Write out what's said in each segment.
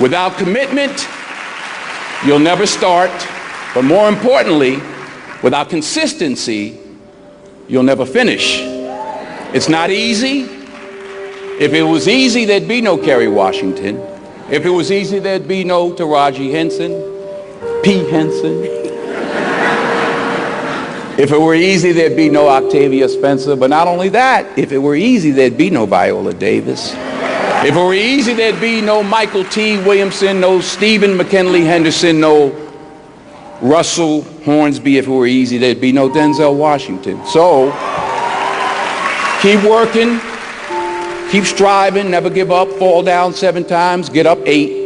Without commitment, you'll never start. But more importantly, without consistency, you'll never finish. It's not easy. If it was easy, there'd be no Kerry Washington. If it was easy, there'd be no Taraji Henson, P. Henson. If it were easy, there'd be no Octavia Spencer. But not only that, if it were easy, there'd be no Viola Davis. If it were easy, there'd be no Michael T. Williamson, no Stephen McKinley Henderson, no Russell Hornsby. If it were easy, there'd be no Denzel Washington. So, keep working, keep striving, never give up, fall down 7 times, get up 8.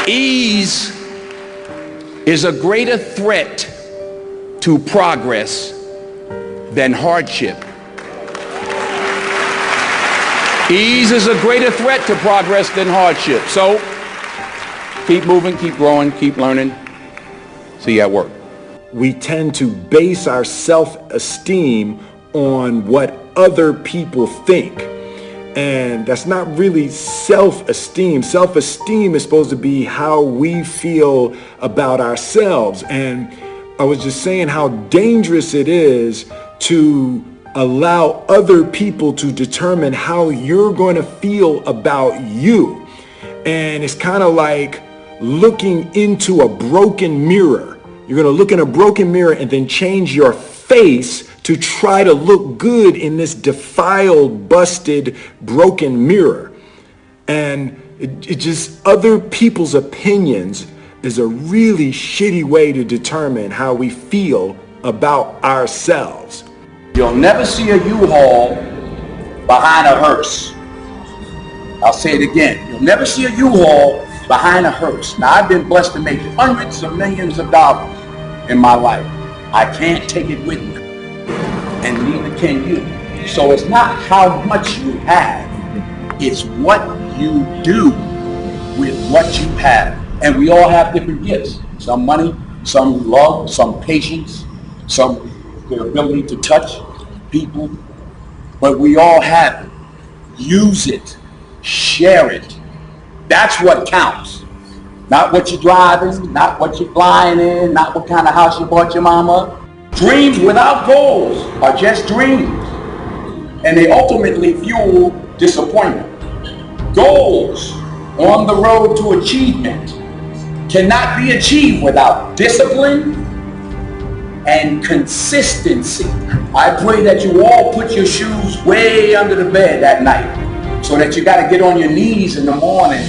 Ease is a greater threat to progress than hardship. Ease is a greater threat to progress than hardship. So, keep moving, keep growing, keep learning. See you at work. We tend to base our self-esteem on what other people think. And that's not really self-esteem. Self-esteem is supposed to be how we feel about ourselves. And I was just saying how dangerous it is to allow other people to determine how you're going to feel about you. And it's kind of like looking into a broken mirror. You're going to look in a broken mirror and then change your face to try to look good in this defiled, busted, broken mirror. And it just, other people's opinions is a really shitty way to determine how we feel about ourselves. You'll never see a U-Haul behind a hearse. I'll say it again. You'll never see a U-Haul behind a hearse. Now, I've been blessed to make hundreds of millions of dollars in my life. I can't take it with me, and neither can you. So it's not how much you have, it's what you do with what you have. And we all have different gifts. Some money, some love, some patience, some the ability to touch people. But we all have it. Use it. Share it. That's what counts. Not what you're driving, not what you're flying in, not what kind of house you bought your mama. Dreams without goals are just dreams. And they ultimately fuel disappointment. Goals on the road to achievement cannot be achieved without discipline and consistency. I pray that you all put your shoes way under the bed that night so that you got to get on your knees in the morning.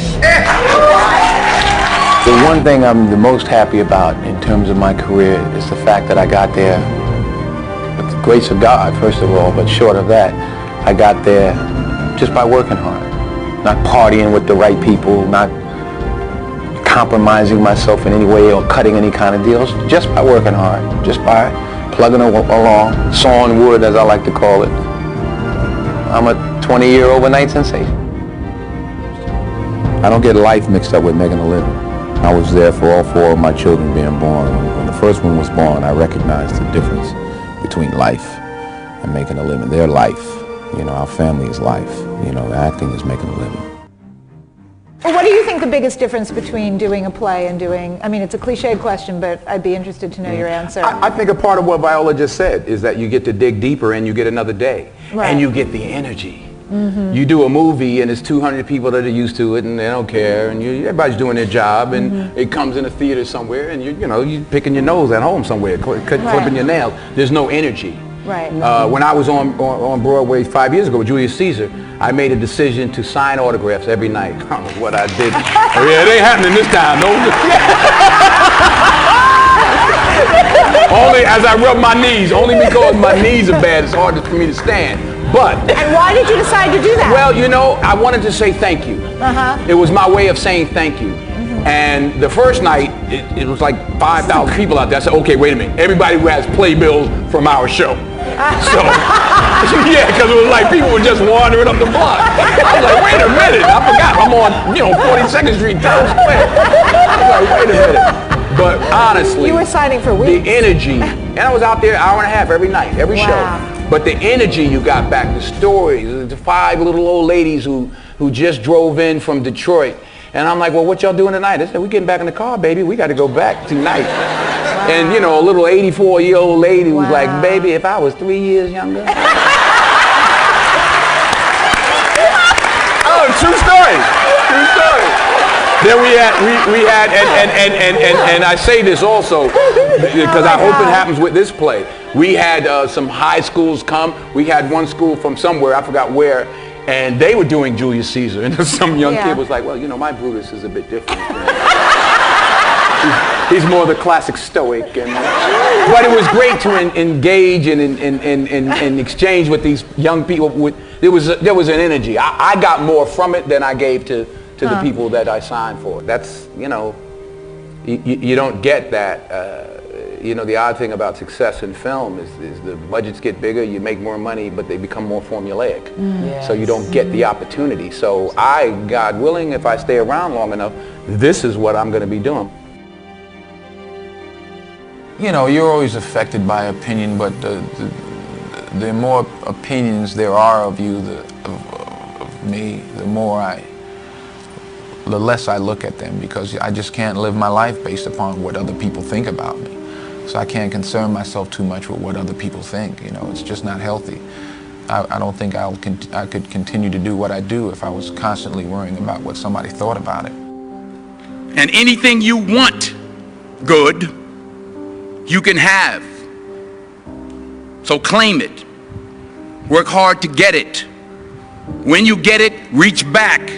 The one thing I'm the most happy about in terms of my career is the fact that I got there with the grace of God, first of all, but short of that, I got there just by working hard, not partying with the right people, not compromising myself in any way or cutting any kind of deals, just by working hard, just by plugging along, sawing wood, as I like to call it. I'm a 20-year overnight sensation. I don't get life mixed up with making a living. I was there for all 4 of my children being born. When the first one was born, I recognized the difference between life and making a living. Their life, our family is life. Acting is making a living. What do you think the biggest difference between doing a play and doing, it's a cliched question, but I'd be interested to know your answer. I think a part of what Viola just said is that you get to dig deeper and you get another day. Right. And you get the energy. Mm-hmm. You do a movie and there's 200 people that are used to it and they don't care and everybody's doing their job and it comes in a theater somewhere and you're picking your nose at home somewhere, clipping your nails. There's no energy. Right. When I was on Broadway 5 years ago with Julius Caesar, I made a decision to sign autographs every night. I don't know what I did. Yeah, it ain't happening this time. No. Only as I rub my knees, only because my knees are bad, it's hard for me to stand. But. And why did you decide to do that? Well, I wanted to say thank you. It was my way of saying thank you. And the first night, it was like 5,000 people out there. I said, okay, wait a minute. Everybody who has playbills from our show. So, yeah, because it was like people were just wandering up the block. I was like, wait a minute. I forgot I'm on, 42nd Street, Times Square. I was like, wait a minute. But honestly, you were signing for weeks. The energy. And I was out there an hour and a half every night, every show. But the energy you got back, the stories, the 5 little old ladies who just drove in from Detroit. And I'm like, well, what y'all doing tonight? They said, we're getting back in the car, baby. We got to go back tonight. Wow. And, you know, a little 84-year-old lady was like, baby, if I was 3 years younger. Oh, true story. True story. Then we had, and I say this also because I hope it happens with this play. We had some high schools come. We had one school from somewhere, I forgot where, and they were doing Julius Caesar. And some young kid was like, well, you know, my Brutus is a bit different. He's more the classic stoic. But it was great to engage and exchange with these young people. There was an energy. I got more from it than I gave to the people that I signed for. That's, you know, you don't get that. You know, the odd thing about success in film is the budgets get bigger, you make more money, but they become more formulaic. Yes. So you don't get the opportunity. So God willing, if I stay around long enough, this is what I'm going to be doing. You know, you're always affected by opinion, but the more opinions there are of you, of me, the less I look at them, because I just can't live my life based upon what other people think about me. So I can't concern myself too much with what other people think. You know, it's just not healthy. I don't think I could continue to do what I do if I was constantly worrying about what somebody thought about it. And anything you want good, you can have. So claim it. Work hard to get it. When you get it, reach back.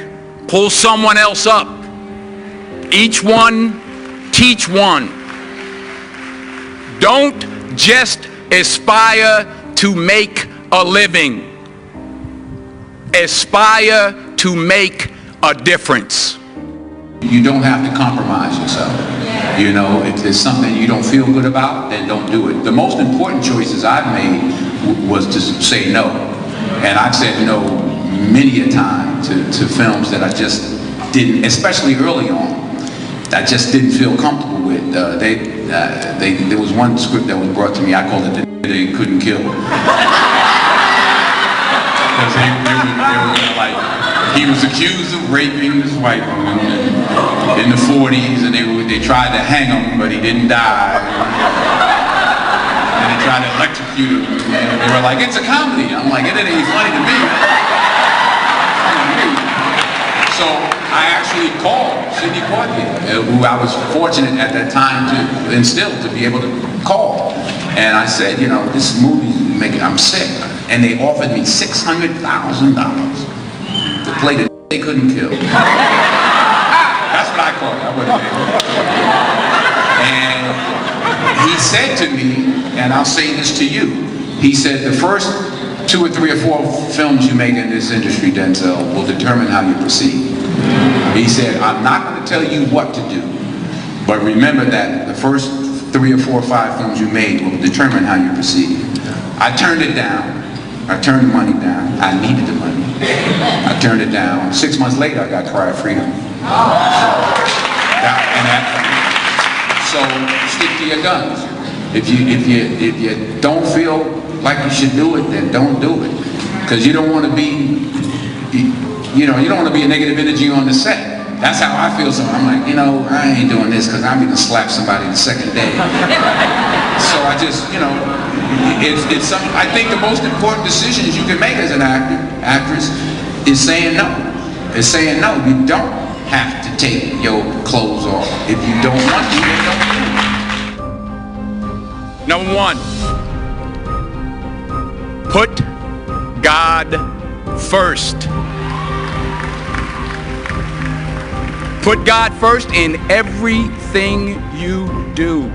Pull someone else up. Each one, teach one. Don't just aspire to make a living. Aspire to make a difference. You don't have to compromise yourself. You know, if there's something you don't feel good about, then don't do it. The most important choices I've made was to say no. And I've said no many a time to films that I just didn't, especially early on, I just didn't feel comfortable with. There was one script that was brought to me, I called it The They Couldn't Kill. Because they were like, he was accused of raping this white woman in the 40s, and they tried to hang him, but he didn't die. And they tried to electrocute him. And they were like, it's a comedy. I'm like, it ain't funny to me. So I actually called Sidney Poitier, who I was fortunate at that time to be able to call. And I said, you know, this movie, I'm sick. And they offered me $600,000 to play The They Couldn't Kill. That's what I called it. I wasn't there. And he said to me, and I'll say this to you, he said, the first 2 or 3 or 4 films you make in this industry, Denzel, will determine how you proceed. He said, I'm not going to tell you what to do, but remember that the first 3 or 4 or 5 films you made will determine how you proceed. I turned it down. I turned the money down. I needed the money. I turned it down. 6 months later, I got Cry of Freedom. So stick to your guns. If you don't feel like you should do it, then don't do it. Because you don't want to be, you don't want to be a negative energy on the set. That's how I feel. So I'm like, I ain't doing this because I'm going to slap somebody the second day. So I just, it's something. I think the most important decisions you can make as an actor, actress, is saying no. Is saying no. You don't have to take your clothes off. If you don't want to, then don't do it. Number 1, put God first. Put God first in everything you do.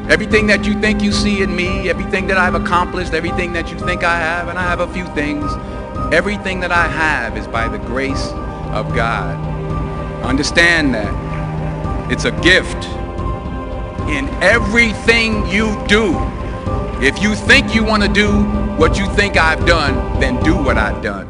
Everything that you think you see in me, everything that I've accomplished, everything that you think I have, and I have a few things, everything that I have is by the grace of God. Understand that. It's a gift. In everything you do. If you think you want to do what you think I've done, then do what I've done.